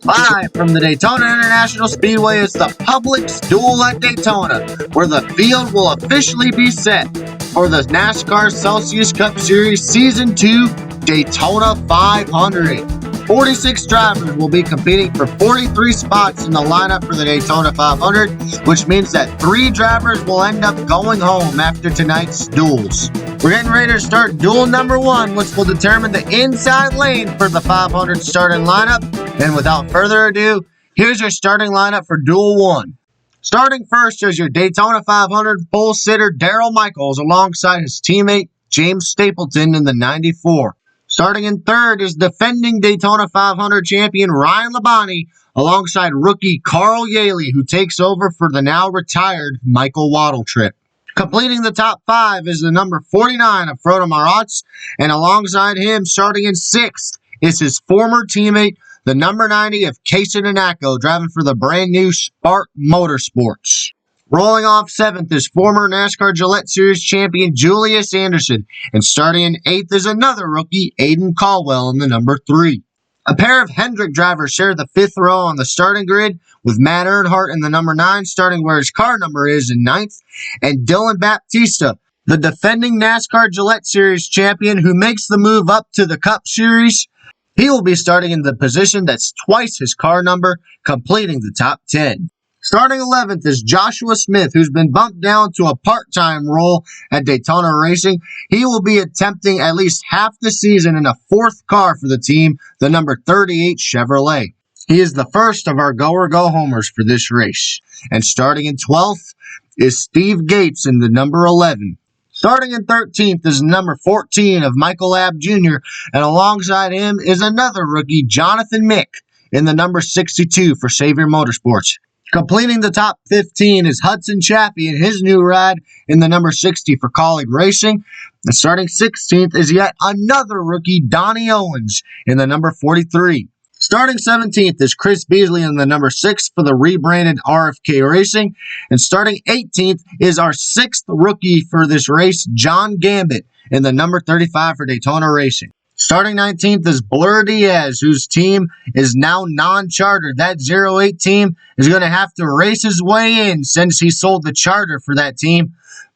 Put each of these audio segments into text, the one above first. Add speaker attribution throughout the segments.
Speaker 1: Live from the Daytona International Speedway, it's the Publix Duel at Daytona, where the field will officially be set for the NASCAR Celsius Cup Series Season 2 Daytona 500. 46 drivers will be competing for 43 spots in the lineup for the Daytona 500, which means that 3 drivers will end up going home after tonight's duels. We're getting ready to start duel number 1, which will determine the inside lane for the 500 starting lineup. And without further ado, here's your starting lineup for duel 1. Starting first is your Daytona 500 pole sitter Darrell Michaels alongside his teammate James Stapleton in the 94. Starting in third is defending Daytona 500 champion Ryan Labonte alongside rookie Carl Yaley, who takes over for the now retired Michael Waddletrip. Completing the top 5 is the number 49 of Frodo Maratz, and alongside him, starting in 6th, is his former teammate, the number 90 of Casey Nanako, driving for the brand new Spark Motorsports. Rolling off 7th is former NASCAR Gillette Series champion Julius Anderson, and starting in 8th is another rookie, Aiden Caldwell, in the number 3. A pair of Hendrick drivers share the 5th row on the starting grid, with Matt Earnhardt in the number 9, starting where his car number is in 9th, and Dylan Baptista, the defending NASCAR Gillette Series champion who makes the move up to the Cup Series. He will be starting in the position that's twice his car number, completing the top 10. Starting 11th is Joshua Smith, who's been bumped down to a part-time role at Daytona Racing. He will be attempting at least half the season in a 4th car for the team, the number 38 Chevrolet. He is the first of our go-or-go-homers for this race. And starting in 12th is Steve Gates in the number 11. Starting in 13th is number 14 of Michael Abb Jr., and alongside him is another rookie, Jonathan Mick, in the number 62 for Savior Motorsports. Completing the top 15 is Hudson Chappie in his new ride in the number 60 for Colleague Racing. And starting 16th is yet another rookie, Donnie Owens, in the number 43. Starting 17th is Chris Beasley in the number 6 for the rebranded RFK Racing. And starting 18th is our 6th rookie for this race, John Gambit, in the number 35 for Daytona Racing. Starting 19th is Blur Diaz, whose team is now non-chartered. That 08 team is going to have to race his way in since he sold the charter for that team.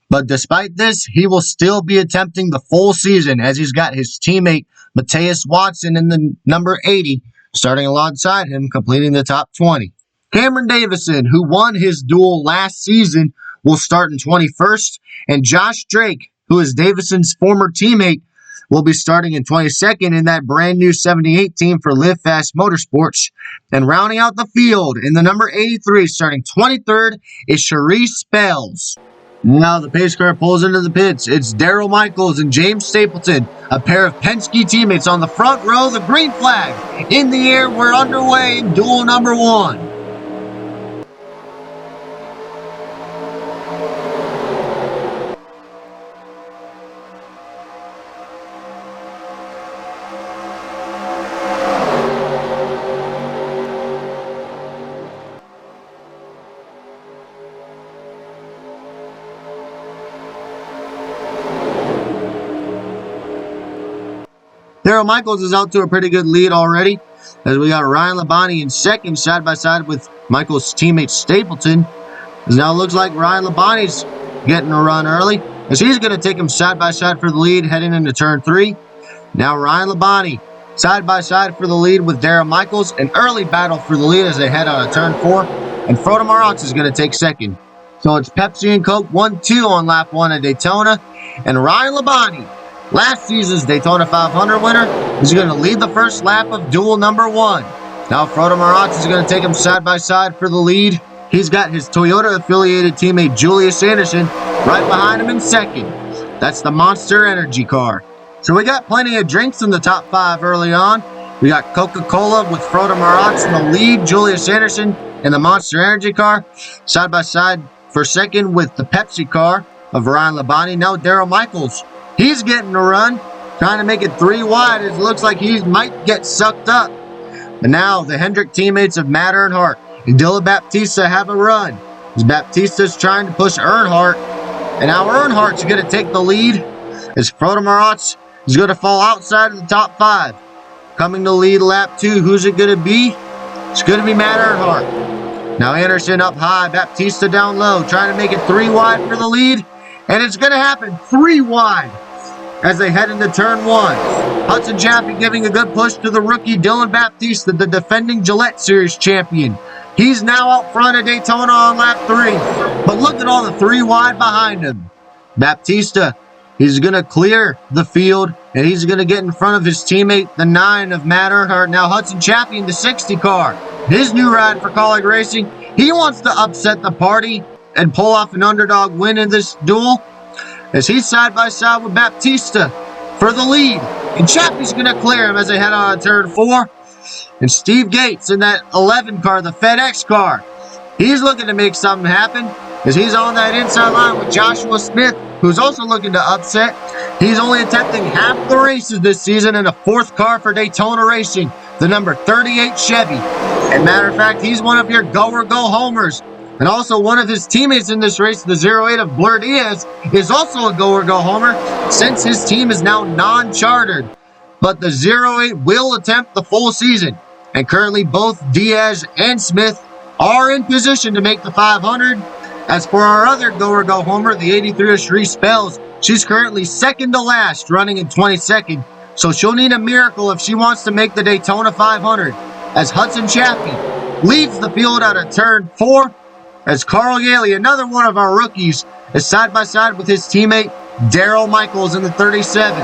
Speaker 1: But despite this, he will still be attempting the full season as he's got his teammate Matthias Watson in the number 80, starting alongside him, completing the top 20. Cameron Davison, who won his duel last season, will start in 21st. And Josh Drake, who is Davison's former teammate, will be starting in 22nd in that brand new 78 team for Live Fast Motorsports. And rounding out the field in the number 83, starting 23rd, is Charisse Spells. Now the pace car pulls into the pits. It's Darrell Michaels and James Stapleton, a pair of Penske teammates on the front row. The green flag in the air. We're underway in duel number 1. Darrell Michaels is out to a pretty good lead already, as we got Ryan Labonte in second, side by side with Michaels' teammate Stapleton. As now it looks like Ryan Labonte's getting a run early, as he's going to take him side by side for the lead heading into turn 3. Now Ryan Labonte side by side for the lead with Darrell Michaels, an early battle for the lead as they head out of turn 4, and Frodo Maratz is going to take second. So it's Pepsi and Coke 1-2 on lap 1 at Daytona, and Ryan Labonte, last season's Daytona 500 winner, is going to lead the first lap of duel number 1. Now Frodo Maratz is going to take him side by side for the lead. He's got his Toyota-affiliated teammate Julius Anderson right behind him in second. That's the Monster Energy car. So we got plenty of drinks in the top 5 early on. We got Coca-Cola with Frodo Maratz in the lead, Julius Anderson in the Monster Energy car, side by side for second with the Pepsi car of Ryan Labonte. Now Darrell Michaels, he's getting a run, trying to make it 3 wide. It looks like he might get sucked up. And now the Hendrick teammates of Matt Earnhardt and Dylan Baptista have a run, as Baptista's trying to push Earnhardt. And now Earnhardt's going to take the lead, as Frodo Maratz is going to fall outside of the top 5. Coming to lead lap 2, who's it going to be? It's going to be Matt Earnhardt. Now Anderson up high, Baptista down low, trying to make it 3 wide for the lead. And it's going to happen 3 wide as they head into turn 1. Hudson Chaffee giving a good push to the rookie Dylan Baptista, the defending Gillette Series champion. He's now out front at Daytona on lap 3. But look at all the 3 wide behind him. Baptista, he's going to clear the field, and he's going to get in front of his teammate, the 9 of Matt Earnhardt. Now Hudson Chaffee in the 60 car. His new ride for Colleague Racing. He wants to upset the party and pull off an underdog win in this duel, as he's side by side with Baptista for the lead. And Chaffee's going to clear him as they head on to turn 4. And Steve Gates in that 11 car, the FedEx car, he's looking to make something happen as he's on that inside line with Joshua Smith, who's also looking to upset. He's only attempting half the races this season in a 4th car for Daytona Racing, the number 38 Chevy. And matter of fact, he's one of your go or go homers. And also one of his teammates in this race, the 08 of Blur Diaz, is also a go or go homer since his team is now non-chartered. But the 08 will attempt the full season. And currently both Diaz and Smith are in position to make the 500. As for our other go or go homer, the 83 of Cherie Spells, she's currently second to last, running in 22nd. So she'll need a miracle if she wants to make the Daytona 500. As Hudson Chaffee leads the field out of turn 4. As Carl Yaley, another one of our rookies, is side by side with his teammate Daryl Michaels in the 37.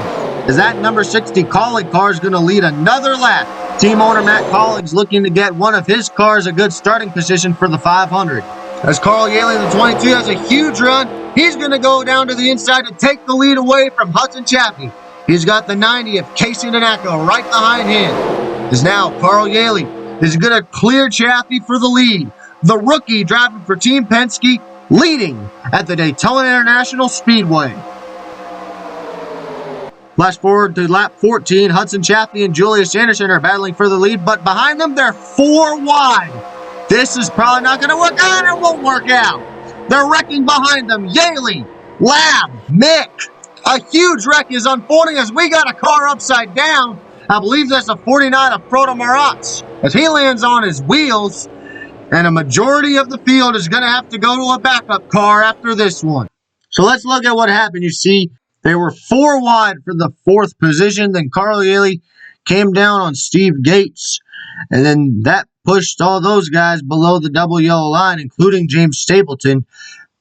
Speaker 1: As that number 60 Colleague car is going to lead another lap. Team owner Matt Colleague's looking to get one of his cars a good starting position for the 500. As Carl Yaley in the 22 has a huge run, he's going to go down to the inside to take the lead away from Hudson Chaffee. He's got the 90 of Casey Nanako right behind him. As now Carl Yaley is going to clear Chaffee for the lead. The rookie driving for Team Penske, leading at the Daytona International Speedway. Flash forward to lap 14. Hudson Chaffee and Julius Anderson are battling for the lead, but behind them, they're 4 wide. This is probably not going to work out. It won't work out. They're wrecking behind them. Yaley, Lab, Mick. A huge wreck is unfolding as we got a car upside down. I believe that's a 49 of Frodo Maratz as he lands on his wheels. And a majority of the field is going to have to go to a backup car after this one. So let's look at what happened. You see, they were 4 wide for the 4th position. Then Carl Yaley came down on Steve Gates. And then that pushed all those guys below the double yellow line, including James Stapleton.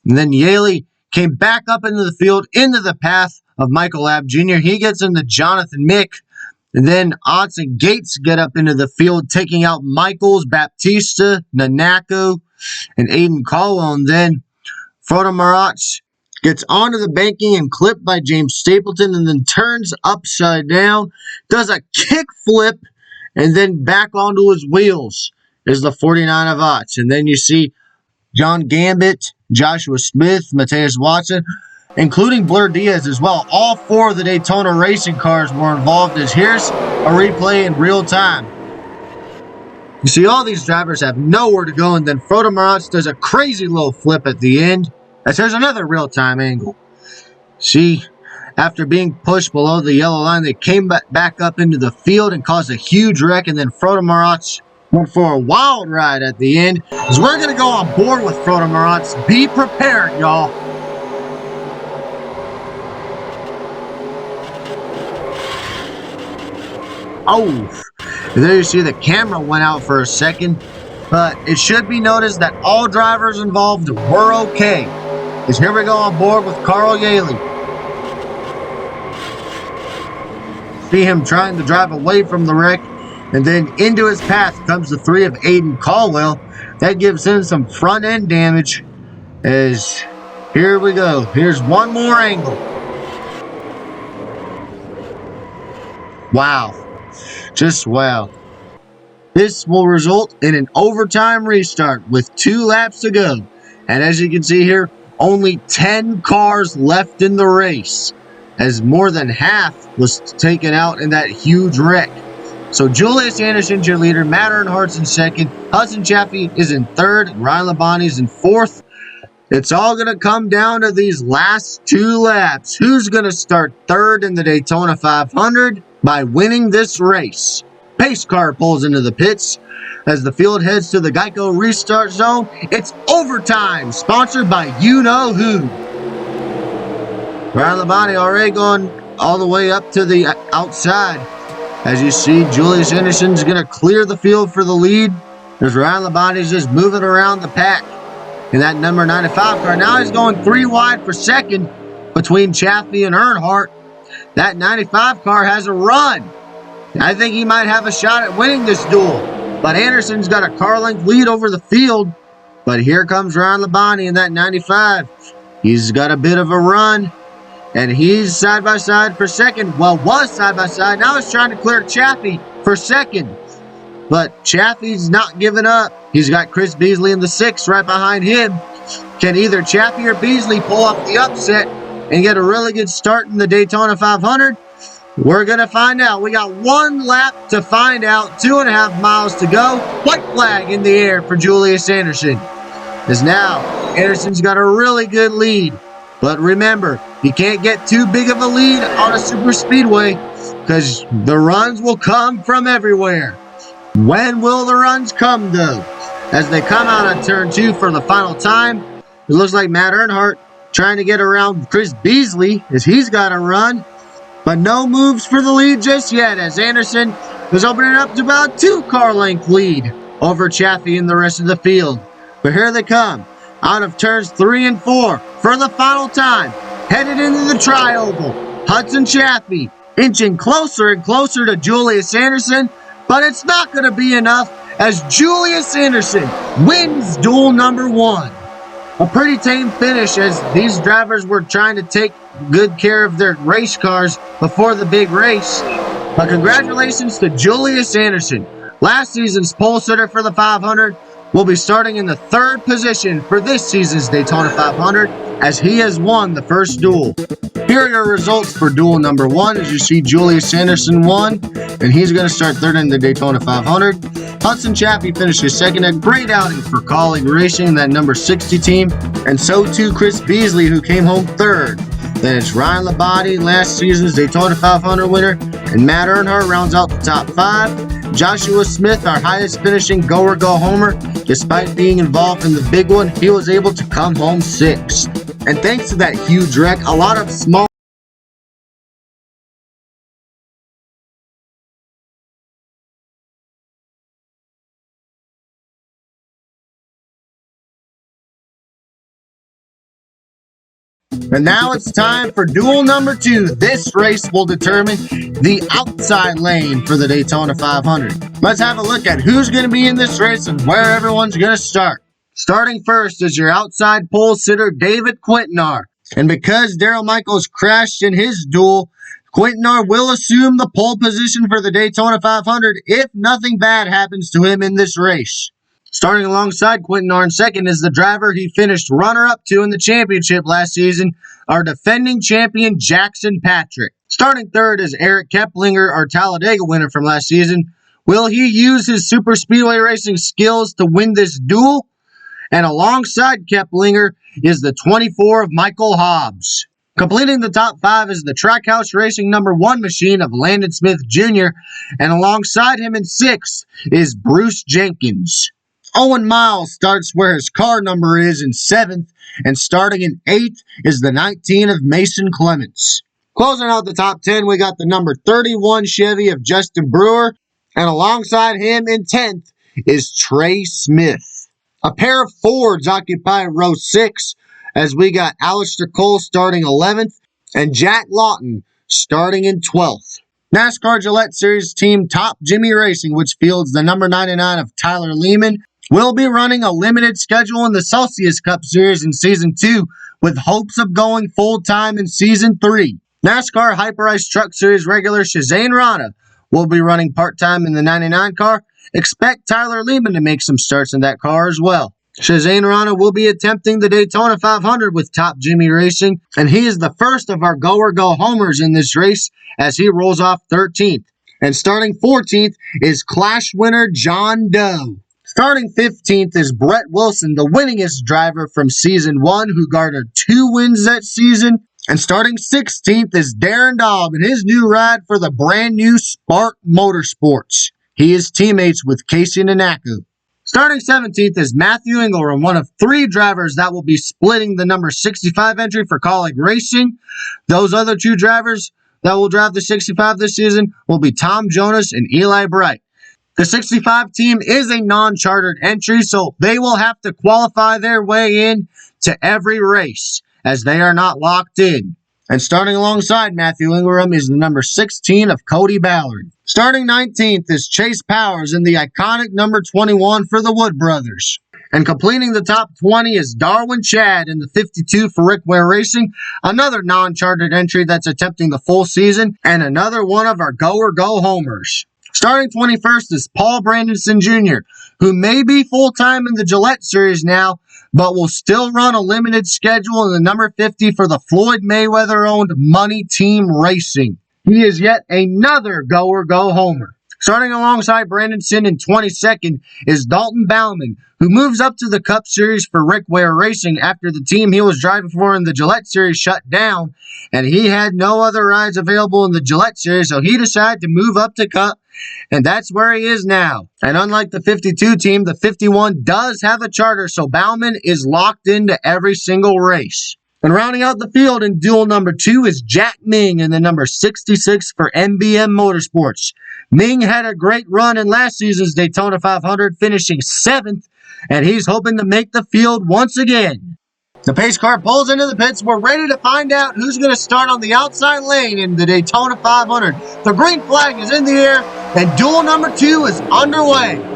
Speaker 1: And then Yaley came back up into the field, into the path of Michael Lab Jr. He gets into Jonathan Mick. And then Otts and Gates get up into the field, taking out Michaels, Baptista, Nanako, and Aiden Caldwell. And then Frodo Maratz gets onto the banking and clipped by James Stapleton, and then turns upside down, does a kick flip, and then back onto his wheels is the 49 of Otts. And then you see John Gambit, Joshua Smith, Mateus Watson, including Blur Diaz as well. All 4 of the Daytona racing cars were involved, as here's a replay in real time. You see all these drivers have nowhere to go, and then Frodo Maratz does a crazy little flip at the end, as there's another real-time angle. See, after being pushed below the yellow line, they came back up into the field and caused a huge wreck, and then Frodo Maratz went for a wild ride at the end. As we're going to go on board with Frodo Maratz. Be prepared, y'all. Oh, there you see the camera went out for a second, but it should be noticed that all drivers involved were okay. As here we go on board with Carl Yaley. See him trying to drive away from the wreck, and then into his path comes the 3 of Aiden Caldwell. That gives him some front end damage. As here we go. Here's one more angle. Wow. Just wow. This will result in an overtime restart with 2 laps to go. And as you can see here, only 10 cars left in the race, as more than half was taken out in that huge wreck. So Julius Anderson's your leader, Matt Earnhardt's in 2nd, Hudson Chaffee is in 3rd, and Ryan Labonte's in 4th. It's all going to come down to these last 2 laps. Who's going to start 3rd in the Daytona 500 by winning this race? Pace car pulls into the pits. As the field heads to the Geico restart zone, it's overtime, sponsored by you-know-who. Ryan Labonte already going all the way up to the outside. As you see, Julius Anderson's going to clear the field for the lead. There's Ryan Labonte's just moving around the pack in that number 95 car. Now he's going 3 wide for second between Chaffee and Earnhardt. That 95 car has a run. I think he might have a shot at winning this duel. But Anderson's got a car length lead over the field. But here comes Ryan Labonte in that 95. He's got a bit of a run. And he's side by side for second. Well, was side by side. Now he's trying to clear Chaffee for second. But Chaffee's not giving up. He's got Chris Beasley in the 6 right behind him. Can either Chaffee or Beasley pull off the upset and get a really good start in the Daytona 500? We're going to find out. We got 1 lap to find out. 2.5 miles to go. White flag in the air for Julius Anderson. As now, Anderson's got a really good lead. But remember, you can't get too big of a lead on a super speedway because the runs will come from everywhere. When will the runs come, though? As they come out on turn 2 for the final time, it looks like Matt Earnhardt trying to get around Chris Beasley as he's got a run. But no moves for the lead just yet as Anderson is opening up to about 2 car length lead over Chaffee and the rest of the field. But here they come out of turns 3 and 4 for the final time. Headed into the tri-oval. Hudson Chaffee inching closer and closer to Julius Anderson. But it's not going to be enough as Julius Anderson wins duel number 1. A pretty tame finish as these drivers were trying to take good care of their race cars before the big race. But congratulations to Julius Anderson. Last season's pole sitter for the 500 will be starting in the 3rd position for this season's Daytona 500 as he has won the first duel. Here are your results for duel number 1. As you see, Julius Anderson won, and he's going to start 3rd in the Daytona 500. Hudson Chaffee finishes 2nd. A great outing for Colleague Racing, that number 60 team, and so too Chris Beasley, who came home 3rd. Then it's Ryan Labonte, last season's Daytona 500 winner, and Matt Earnhardt rounds out the top 5. Joshua Smith, our highest finishing go-or-go-homer, despite being involved in the big one, he was able to come home 6th. And thanks to that huge wreck, a lot of small And now it's time for duel number 2. This race will determine the outside lane for the Daytona 500. Let's have a look at who's going to be in this race and where everyone's going to start. Starting first is your outside pole sitter, David Quintanar. And because Darrell Michaels crashed in his duel, Quintanar will assume the pole position for the Daytona 500 if nothing bad happens to him in this race. Starting alongside Quintanar in second is the driver he finished runner-up to in the championship last season, our defending champion Jackson Patrick. Starting third is Eric Keplinger, our Talladega winner from last season. Will he use his super speedway racing skills to win this duel? And alongside Keplinger is the 24 of Michael Hobbs. Completing the top 5 is the Trackhouse Racing number 1 machine of Landon Smith Jr. And alongside him in 6th is Bruce Jenkins. Owen Miles starts where his car number is in 7th, and starting in 8th is the 19 of Mason Clements. Closing out the top 10, we got the number 31 Chevy of Justin Brewer, and alongside him in 10th is Trey Smith. A pair of Fords occupy row 6, as we got Alistair Cole starting 11th, and Jack Lawton starting in 12th. NASCAR Gillette Series team Top Jimmy Racing, which fields the number 99 of Tyler Lehman, will be running a limited schedule in the Celsius Cup Series in Season 2 with hopes of going full-time in Season 3. NASCAR Hyper-Ice Truck Series regular Shazane Rana will be running part-time in the 99 car. Expect Tyler Lehman to make some starts in that car as well. Shazane Rana will be attempting the Daytona 500 with Top Jimmy Racing, and he is the first of our go-or-go homers in this race as he rolls off 13th. And starting 14th is Clash winner John Doe. Starting 15th is Brett Wilson, the winningest driver from Season 1, who garnered 2 wins that season. And starting 16th is Darren Daub in his new ride for the brand new Spark Motorsports. He is teammates with Casey Nanaku. Starting 17th is Matthew Ingram, one of 3 drivers that will be splitting the number 65 entry for Kaulig Racing. Those other 2 drivers that will drive the 65 this season will be Tom Jonas and Eli Bright. The 65 team is a non-chartered entry, so they will have to qualify their way in to every race, as they are not locked in. And starting alongside Matthew Ingram is the number 16 of Cody Ballard. Starting 19th is Chase Powers in the iconic number 21 for the Wood Brothers. And completing the top 20 is Darwin Chad in the 52 for Rick Ware Racing, another non-chartered entry that's attempting the full season, and another one of our go or go homers. Starting 21st is Paul Brandonson Jr., who may be full-time in the Gillette Series now, but will still run a limited schedule in the number 50 for the Floyd Mayweather-owned Money Team Racing. He is yet another go or go homer. Starting alongside Brandonson in 22nd is Dalton Bauman, who moves up to the Cup Series for Rick Ware Racing after the team he was driving for in the Gillette Series shut down, and he had no other rides available in the Gillette Series, so he decided to move up to Cup, and that's where he is now. And unlike the 52 team, the 51 does have a charter, so Bauman is locked into every single race. And rounding out the field in duel number 2 is Jack Ming in the number 66 for MBM Motorsports. Ming had a great run in last season's Daytona 500, finishing 7th, and he's hoping to make the field once again. The pace car pulls into the pits. We're ready to find out who's going to start on the outside lane in the Daytona 500. The green flag is in the air, and duel number 2 is underway.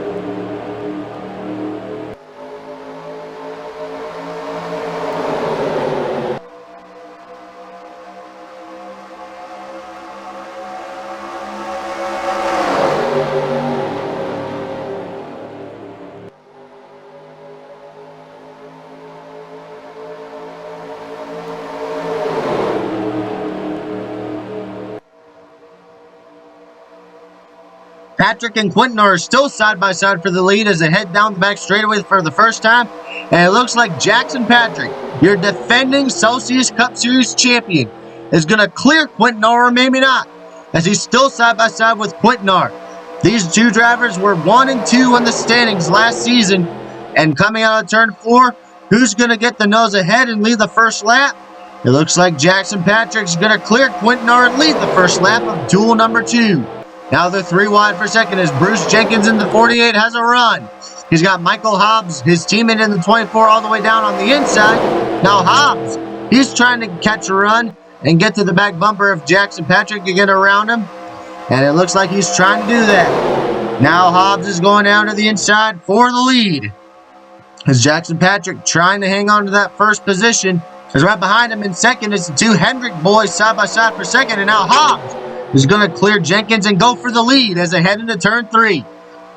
Speaker 1: Patrick and Quinton are still side by side for the lead as they head down the back straightaway for the first time. And it looks like Jackson Patrick, your defending Celsius Cup Series champion, is going to clear Quinton, or maybe not, as he's still side by side with Quinton. These 2 drivers were 1 and 2 in the standings last season. And coming out of turn 4, who's going to get the nose ahead and lead the first lap? It looks like Jackson Patrick's going to clear Quinton and lead the first lap of duel number 2. Now they're 3 wide for second as Bruce Jenkins in the 48 has a run. He's got Michael Hobbs, his teammate in the 24, all the way down on the inside. Now Hobbs, he's trying to catch a run and get to the back bumper of Jackson Patrick to get around him. And it looks like he's trying to do that. Now Hobbs is going down to the inside for the lead. As Jackson Patrick trying to hang on to that first position. As right behind him in second is the 2 Hendrick boys side by side for second. And now Hobbs is going to clear Jenkins and go for the lead as they head into turn 3.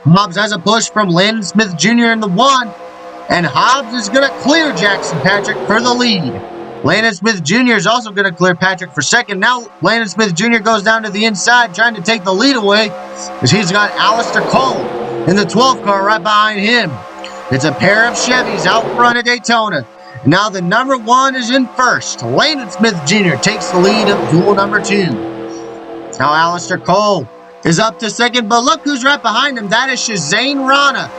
Speaker 1: Hobbs has a push from Landon Smith Jr. in the 1. And Hobbs is going to clear Jackson Patrick for the lead. Landon Smith Jr. is also going to clear Patrick for second. Now Landon Smith Jr. goes down to the inside trying to take the lead away as he's got Alistair Cole in the 12 car right behind him. It's a pair of Chevys out front at Daytona. Now the number 1 is in first. Landon Smith Jr. takes the lead of duel number 2. Now Alistair Cole is up to second, but look who's right behind him. That is Shazane Rana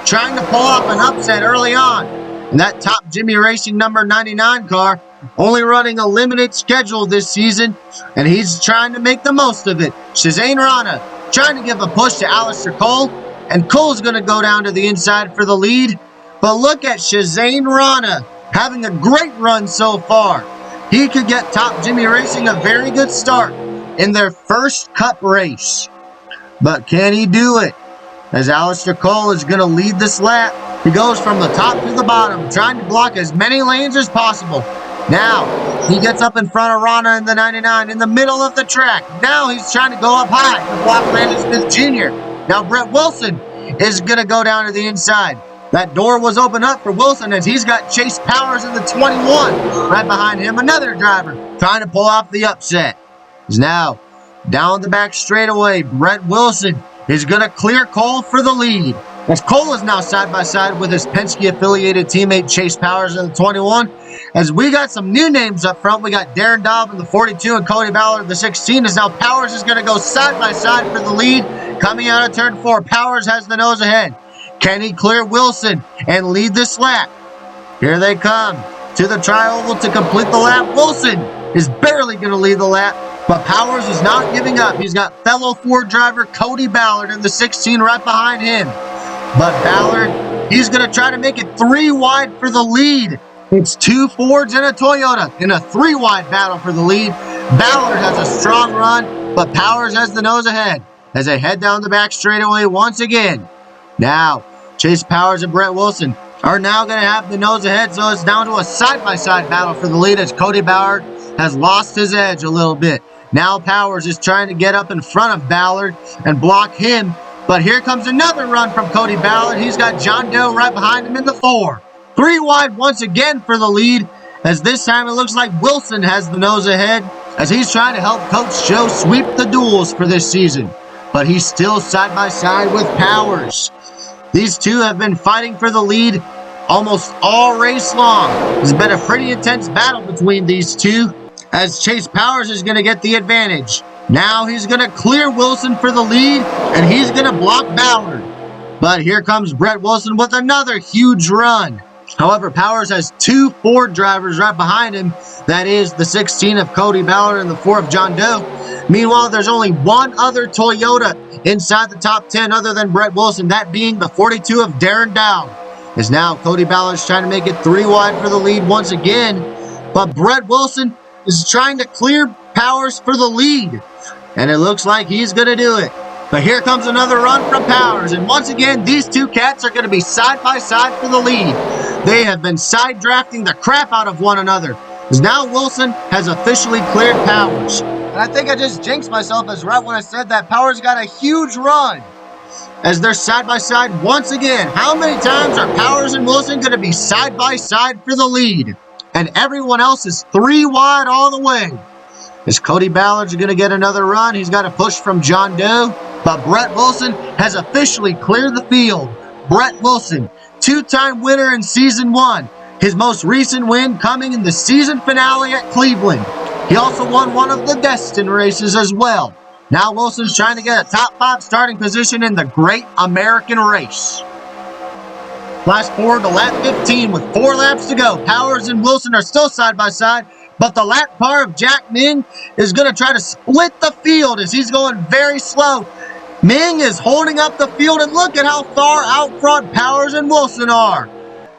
Speaker 1: trying to pull off an upset early on. And that top Jimmy Racing number 99 car only running a limited schedule this season, and he's trying to make the most of it. Shazane Rana trying to give a push to Alistair Cole, and Cole's going to go down to the inside for the lead. But look at Shazane Rana having a great run so far. He could get top Jimmy Racing a very good start in their first Cup race. But can he do it? As Alistair Cole is going to lead this lap. He goes from the top to the bottom, trying to block as many lanes as possible. Now, he gets up in front of Rana in the 99 in the middle of the track. Now he's trying to go up high to block Landon Smith Jr. Now Brett Wilson is going to go down to the inside. That door was opened up for Wilson as he's got Chase Powers in the 21 right behind him. Another driver trying to pull off the upset. Is now down the back straightaway. Brett Wilson is going to clear Cole for the lead. As Cole is now side by side with his Penske-affiliated teammate Chase Powers in the 21. As we got some new names up front, we got Darren Dobb in the 42 and Cody Ballard in the 16. As now Powers is going to go side by side for the lead. Coming out of turn 4, Powers has the nose ahead. Can he clear Wilson and lead this lap? Here they come to the tri-oval to complete the lap. Wilson is barely going to lead the lap, but Powers is not giving up. He's got fellow Ford driver Cody Ballard in the 16 right behind him. But Ballard, he's going to try to make it 3 wide for the lead. It's 2 Fords and a Toyota in a 3 wide battle for the lead. Ballard has a strong run, but Powers has the nose ahead as they head down the back straightaway once again. Now, Chase Powers and Brett Wilson are now going to have the nose ahead, so it's down to a side-by-side battle for the lead as Cody Ballard has lost his edge a little bit. Now Powers is trying to get up in front of Ballard and block him, but here comes another run from Cody Ballard. He's got John Doe right behind him in the 4. 3 wide once again for the lead, as this time it looks like Wilson has the nose ahead as he's trying to help Coach Joe sweep the duels for this season. But he's still side-by-side with Powers. These two have been fighting for the lead almost all race long. It's been a pretty intense battle between these two as Chase Powers is going to get the advantage. Now he's going to clear Wilson for the lead and he's going to block Ballard. But here comes Brett Wilson with another huge run. However, Powers has 2 Ford drivers right behind him. That is the 16 of Cody Ballard and the 4 of John Doe. Meanwhile, there's only one other Toyota inside the top 10 other than Brett Wilson, that being the 42 of Darren Dowd. As now Cody Ballard's trying to make it 3 wide for the lead once again, but Brett Wilson is trying to clear Powers for the lead, and it looks like he's going to do it. But here comes another run from Powers, and once again, these two cats are going to be side by side for the lead. They have been side drafting the crap out of one another, as now Wilson has officially cleared Powers. And I think I just jinxed myself as right when I said that Powers got a huge run as they're side by side once again. How many times are Powers and Wilson going to be side by side for the lead? And everyone else is 3 wide all the way. As Cody Ballard's going to get another run. He's got a push from John Doe. But Brett Wilson has officially cleared the field. Brett Wilson, 2-time winner in Season 1. His most recent win coming in the season finale at Cleveland. He also won one of the Destin races as well. Now Wilson's trying to get a top 5 starting position in the Great American Race. Flash forward to lap 15 with 4 laps to go. Powers and Wilson are still side by side, but the lap car of Jack Ming is going to try to split the field as he's going very slow. Ming is holding up the field, and look at how far out front Powers and Wilson are.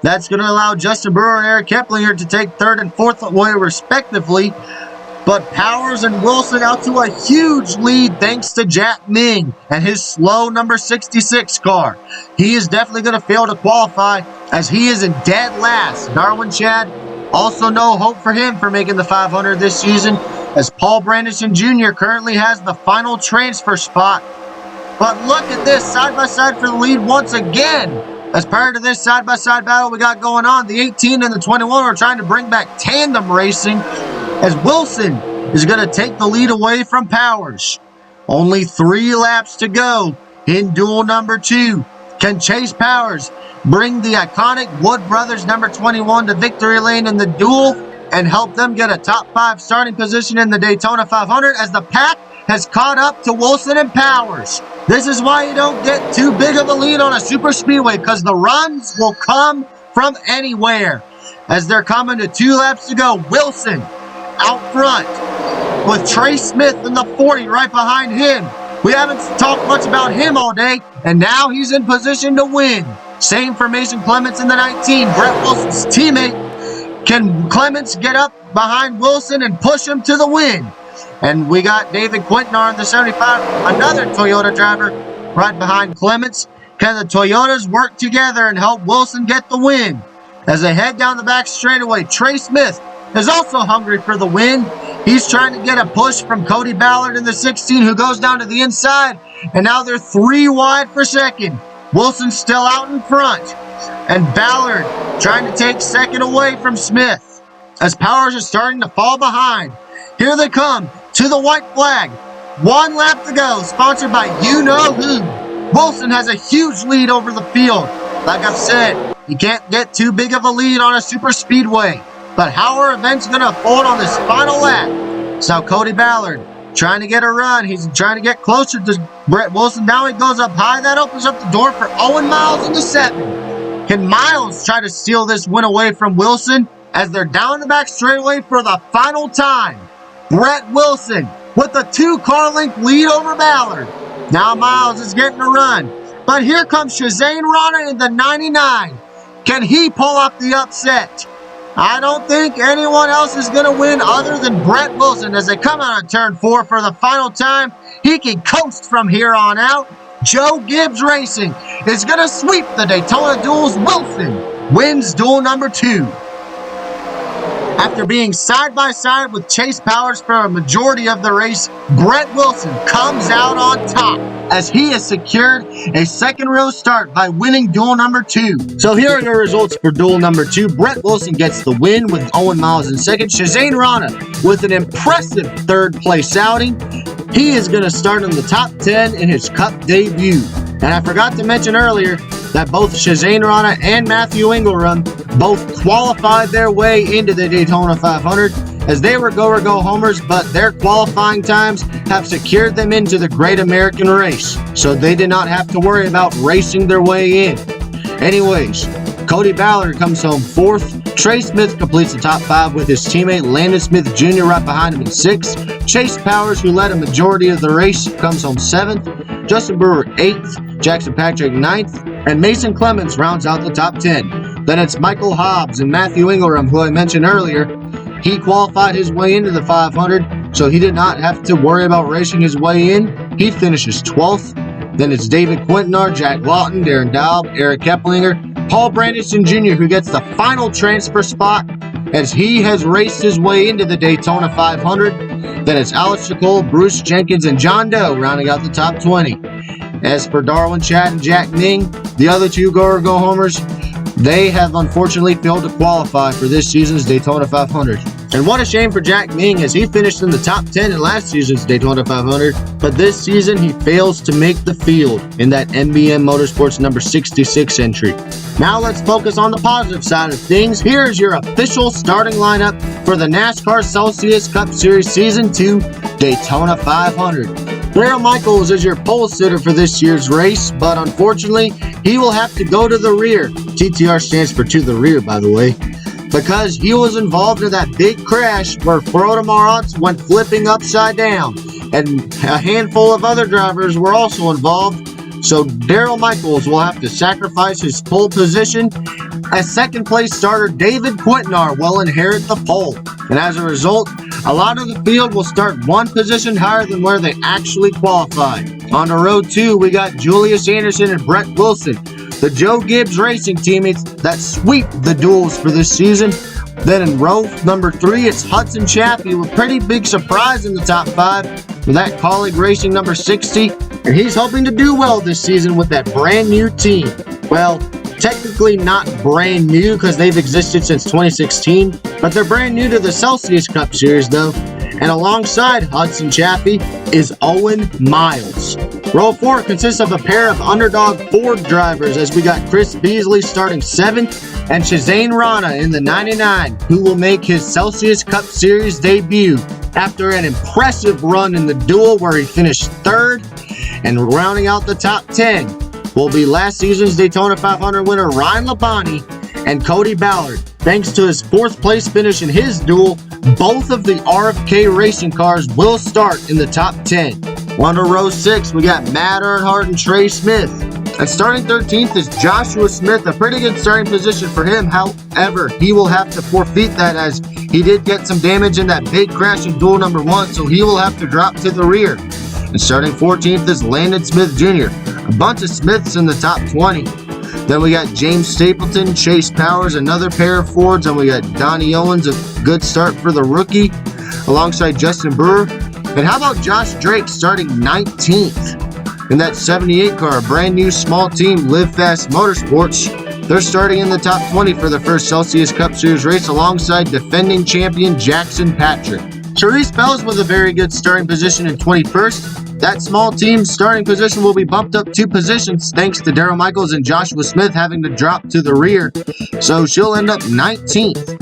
Speaker 1: That's going to allow Justin Brewer and Eric Keplinger to take 3rd and 4th away respectively. But Powers and Wilson out to a huge lead thanks to Jack Ming and his slow number 66 car. He is definitely going to fail to qualify as he is in dead last. Darwin Chad, also no hope for him for making the 500 this season, as Paul Brandison Jr. currently has the final transfer spot. But look at this, side by side for the lead once again. As part of this side by side battle we got going on, the 18 and the 21 are trying to bring back tandem racing, as Wilson is going to take the lead away from Powers. Only 3 laps to go in duel number 2. Can Chase Powers bring the iconic Wood Brothers number 21 to victory lane in the duel and help them get a top 5 starting position in the Daytona 500 as the pack has caught up to Wilson and Powers? This is why you don't get too big of a lead on a super speedway, because the runs will come from anywhere. As they're coming to 2 laps to go, Wilson out front with Trey Smith in the 40 right behind him. We haven't talked much about him all day, and now he's in position to win. Same for Mason Clements in the 19. Brett Wilson's teammate. Can Clements get up behind Wilson and push him to the win? And we got David Quintanar in the 75, another Toyota driver right behind Clements. Can the Toyotas work together and help Wilson get the win? As they head down the back straightaway, Trey Smith is also hungry for the win. He's trying to get a push from Cody Ballard in the 16, who goes down to the inside. And now they're 3 wide for second. Wilson's still out in front. And Ballard trying to take 2nd away from Smith. As Powers are starting to fall behind. Here they come to the white flag. 1 lap to go, sponsored by You Know Who. Wilson has a huge lead over the field. Like I've said, you can't get too big of a lead on a super speedway. But how are events going to unfold on this final lap? So Cody Ballard trying to get a run. He's trying to get closer to Brett Wilson. Now he goes up high. That opens up the door for Owen Miles in the 7. Can Miles try to steal this win away from Wilson as they're down the back straightaway for the final time? Brett Wilson with a 2-car length lead over Ballard. Now Miles is getting a run. But here comes Shazane Rana in the 99. Can he pull off the upset? I don't think anyone else is going to win other than Brett Wilson as they come out on turn 4 for the final time. He can coast from here on out. Joe Gibbs Racing is going to sweep the Daytona Duels. Wilson wins duel number 2. After being side by side with Chase Powers for a majority of the race, Brett Wilson comes out on top as he has secured a second row start by winning duel number 2. So here are your results for duel number 2. Brett Wilson gets the win with Owen Miles in second. Shazane Rana with an impressive third place outing. He is going to start in the top 10 in his Cup debut. And I forgot to mention earlier that both Shazane Rana and Matthew Ingram both qualified their way into the Daytona 500 as they were go homers, but their qualifying times have secured them into the Great American Race, so they did not have to worry about racing their way in. Anyways, Cody Ballard comes home 4th. Trey Smith completes the top 5 with his teammate Landon Smith Jr. right behind him in 6th. Chase Powers, who led a majority of the race, comes home 7th. Justin Brewer 8th. Jackson Patrick 9th. And Mason Clemens rounds out the top 10. Then it's Michael Hobbs and Matthew Ingram, who I mentioned earlier. He qualified his way into the 500, so he did not have to worry about racing his way in. He finishes 12th. Then it's David Quintanar, Jack Lawton, Darren Daub, Eric Keplinger, Paul Brandison Jr., who gets the final transfer spot as he has raced his way into the Daytona 500. Then it's Alex Nicole, Bruce Jenkins, and John Doe rounding out the top 20. As for Darwin Chad and Jack Ning, the other two go-homers, they have unfortunately failed to qualify for this season's Daytona 500. And what a shame for Jack Ning as he finished in the top 10 in last season's Daytona 500, but this season he fails to make the field in that NBM Motorsports number 66 entry. Now let's focus on the positive side of things. Here's your official starting lineup for the NASCAR Celsius Cup Series Season 2 Daytona 500. Darrell Michaels is your pole sitter for this year's race, but unfortunately, he will have to go to the rear. TTR stands for to the rear, by the way, because he was involved in that big crash where Frodo Marantz went flipping upside down, and a handful of other drivers were also involved. So Darrell Michaels will have to sacrifice his pole position. As second place starter David Quintanar will inherit the pole, and as a result, a lot of the field will start one position higher than where they actually qualified. On to row 2, we got Julius Anderson and Brett Wilson, the Joe Gibbs Racing teammates that sweep the duels for this season. Then in row number 3, it's Hudson Chaffee with a pretty big surprise in the top 5 with that Colleague Racing number 60, and he's hoping to do well this season with that brand new team. Well, technically not brand new because they've existed since 2016, but they're brand new to the Celsius Cup Series though. And alongside Hudson Chaffee is Owen Miles. Row 4 consists of a pair of underdog Ford drivers as we got Chris Beasley starting 7th and Shazane Rana in the 99, who will make his Celsius Cup Series debut after an impressive run in the duel where he finished 3rd. And rounding out the top 10 will be last season's Daytona 500 winner Ryan Labonte and Cody Ballard. Thanks to his 4th place finish in his duel, both of the RFK racing cars will start in the top 10. On to row 6, we got Matt Earnhardt and Trey Smith. And starting 13th is Joshua Smith, a pretty good starting position for him. However, he will have to forfeit that as he did get some damage in that big crash in duel number 1, so he will have to drop to the rear. And starting 14th is Landon Smith Jr. A bunch of Smiths in the top 20. Then we got James Stapleton, Chase Powers, another pair of Fords, and we got Donnie Owens, a good start for the rookie, alongside Justin Brewer. And how about Josh Drake starting 19th in that 78 car, a brand new small team, Live Fast Motorsports. They're starting in the top 20 for the first Celsius Cup Series race alongside defending champion Jackson Patrick. Therese Bells with a very good starting position in 21st. That small team's starting position will be bumped up 2 positions thanks to Darrell Michaels and Joshua Smith having to drop to the rear. So she'll end up 19th.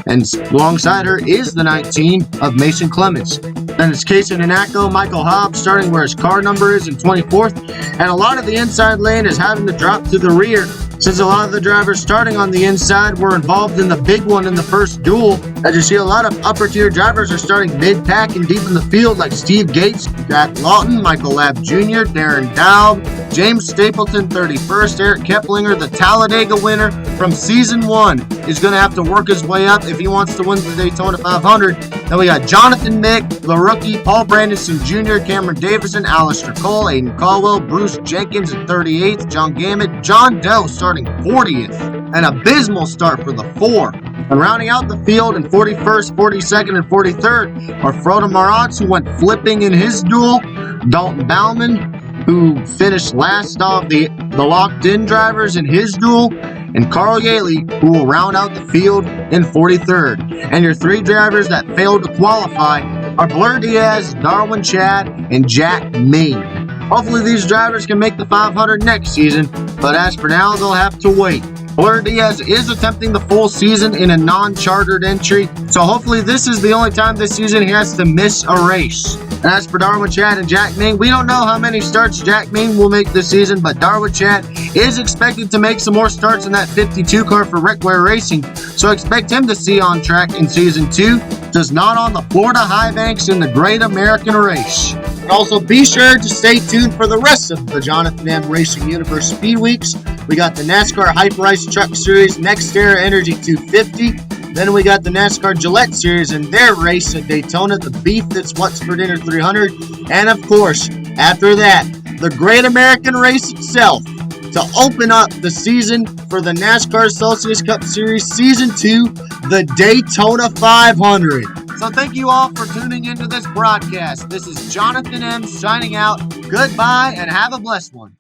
Speaker 1: And alongside her is the 19 of Mason Clemens. Then it's Casey Nanako, Michael Hobbs starting where his car number is in 24th. And a lot of the inside lane is having to drop to the rear, since a lot of the drivers starting on the inside were involved in the big one in the first duel. As you see, a lot of upper tier drivers are starting mid-pack and deep in the field, like Steve Gates, Jack Lawton, Michael Labb Jr., Darren Dowd, James Stapleton 31st, Eric Keplinger, the Talladega winner from season 1, is going to have to work his way up if he wants to win the Daytona 500. Then we got Jonathan Mick, the rookie, Paul Brandonson Jr., Cameron Davison, Alistair Cole, Aiden Caldwell, Bruce Jenkins at 38th, John Gammett, John Dell starting 40th. An abysmal start for the 4. And rounding out the field in 41st, 42nd, and 43rd are Frodo Maratz, who went flipping in his duel, Dalton Bauman, who finished last of the locked-in drivers in his duel, and Carl Yaley, who will round out the field in 43rd. And your 3 drivers that failed to qualify are Blur Diaz, Darwin Chad, and Jack Main. Hopefully these drivers can make the 500 next season, but as for now, they'll have to wait. Blur Diaz is attempting the full season in a non-chartered entry, so hopefully this is the only time this season he has to miss a race. And as for Darwin Chad and Jack Ming, we don't know how many starts Jack Ming will make this season, but Darwin Chad is expected to make some more starts in that 52 car for Recware Racing, so expect him to see on track in season 2, just not on the Florida high banks in the Great American Race. And also be sure to stay tuned for the rest of the Jonathan M. Racing Universe Speed Weeks. We got the NASCAR Hyperice Truck Series NextEra Energy 250. Then we got the NASCAR Gillette Series and their race at Daytona, the Beef That's What's for Dinner 300. And of course, after that, the Great American Race itself to open up the season for the NASCAR Celsius Cup Series Season 2, the Daytona 500. So thank you all for tuning into this broadcast. This is Jonathan M. signing out. Goodbye and have a blessed one.